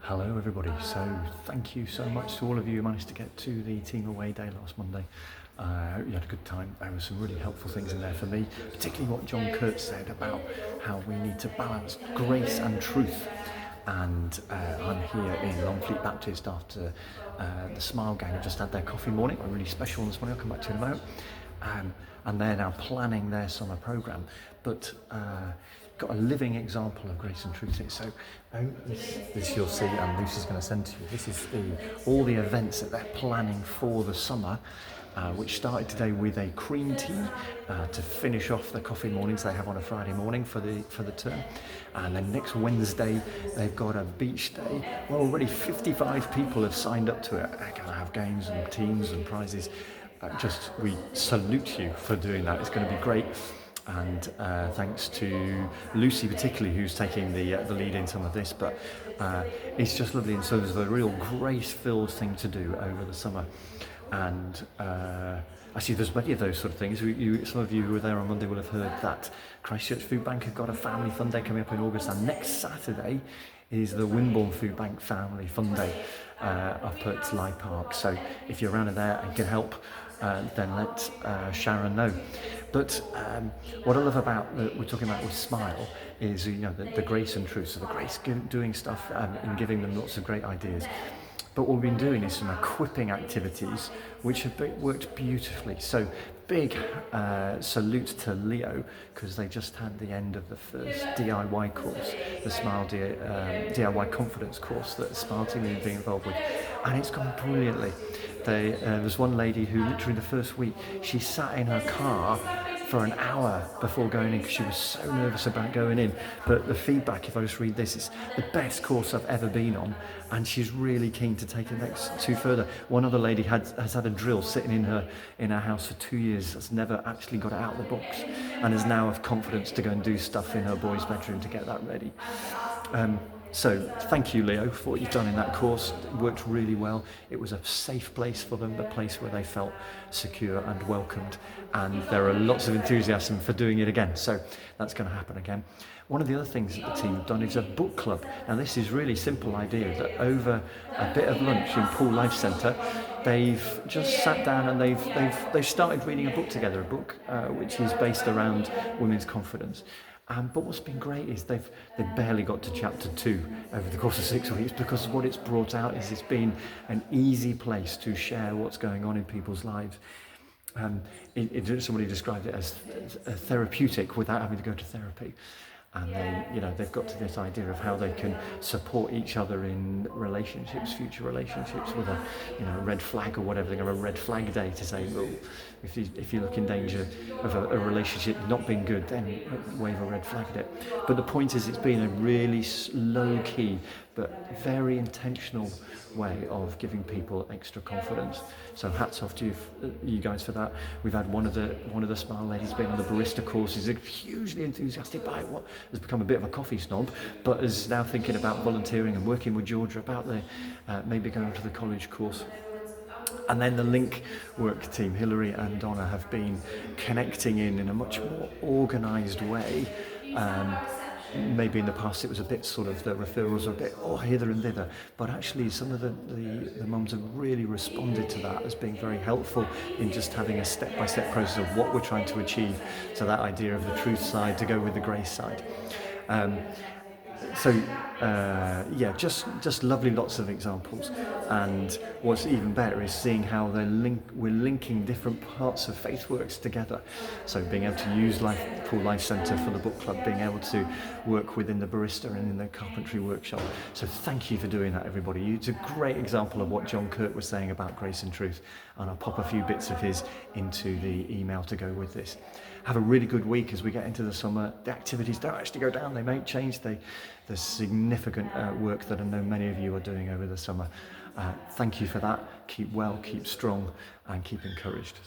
Hello everybody, so thank you so much to all of you who managed to get to the team away day last Monday. I hope you had a good time. There were some really helpful things in there for me, particularly what John Kurt said about how we need to balance grace and truth. And I'm here in Longfleet Baptist after the Smile Gang have just had their coffee morning, a really special one this morning, I'll come back to in a moment. And they're now planning their summer programme, but got a living example of grace and truth. So this you'll see, and Lucy's going to send to you. This is all the events that they're planning for the summer, which started today with a cream tea to finish off the coffee mornings they have on a Friday morning for the term. And then next Wednesday they've got a beach day. Well, already 55 people have signed up to it. They're going to have games and teams and prizes. We salute you for doing that. It's going to be great. And thanks to Lucy particularly, who's taking the lead in some of this, but it's just lovely, and so there's a real grace-filled thing to do over the summer. And actually there's many of those sort of things. Some of you who were there on Monday will have heard that Christchurch Food Bank have got a family fun day coming up in August, and next Saturday is the Wimborne Food Bank Family Fun Day up at Lye Park. So if you're around there and can help, then let Sharon know. But what I love about we're talking about with Smile is the grace and truth. So the grace doing stuff and giving them lots of great ideas. But what we've been doing is some equipping activities which have worked beautifully. So big salute to Leo, because they just had the end of the first DIY course, the Smile DIY confidence course that the Smile team have been involved with, and it's gone brilliantly. There's one lady who literally the first week, she sat in her car for an hour before going in because she was so nervous about going in. But the feedback, if I just read this, it's the best course I've ever been on, and she's really keen to take the next two further. One other lady has had a drill sitting in her house for 2 years, has never actually got it out of the box, and has now have confidence to go and do stuff in her boy's bedroom to get that ready. So thank you, Leo, for what you've done in that course. It worked really well. It was a safe place for them, a place where they felt secure and welcomed. And there are lots of enthusiasm for doing it again. So that's going to happen again. One of the other things that the team have done is a book club. Now this is really simple idea that over a bit of lunch in Poole Life Centre, they've just sat down and they've started reading a book together, a book which is based around women's confidence. But what's been great is they've barely got to chapter 2 over the course of 6 weeks, because what it's brought out is it's been an easy place to share what's going on in people's lives. Somebody described it as therapeutic without having to go to therapy. And they've got to this idea of how they can support each other in relationships, future relationships, with a red flag or whatever. They have a red flag day to say, well, if you look in danger of a relationship not being good, then wave a red flag at it. But the point is, it's been a really low key but very intentional way of giving people extra confidence. So hats off to you guys for that. We've had one of the Smile ladies been on the barista course. Is hugely enthusiastic by what has become a bit of a coffee snob, but is now thinking about volunteering and working with Georgia about maybe going to the college course. And then the link work team, Hilary and Donna, have been connecting in a much more organised way. Maybe in the past it was a bit sort of, the referrals are a bit hither and thither, but actually some of the mums have really responded to that as being very helpful in just having a step-by-step process of what we're trying to achieve. So that idea of the truth side to go with the grace side. Just lovely, lots of examples. And what's even better is seeing how we're linking different parts of FaithWorks together. So being able to use Poole Life Centre for the book club, being able to work within the barista and in the carpentry workshop. So thank you for doing that, everybody. It's a great example of what John Kurt was saying about grace and truth, and I'll pop a few bits of his into the email to go with this. Have a really good week as we get into the summer. The activities don't actually go down, they may change. There's significant work that I know many of you are doing over the summer. Thank you for that. Keep well, keep strong, and keep encouraged.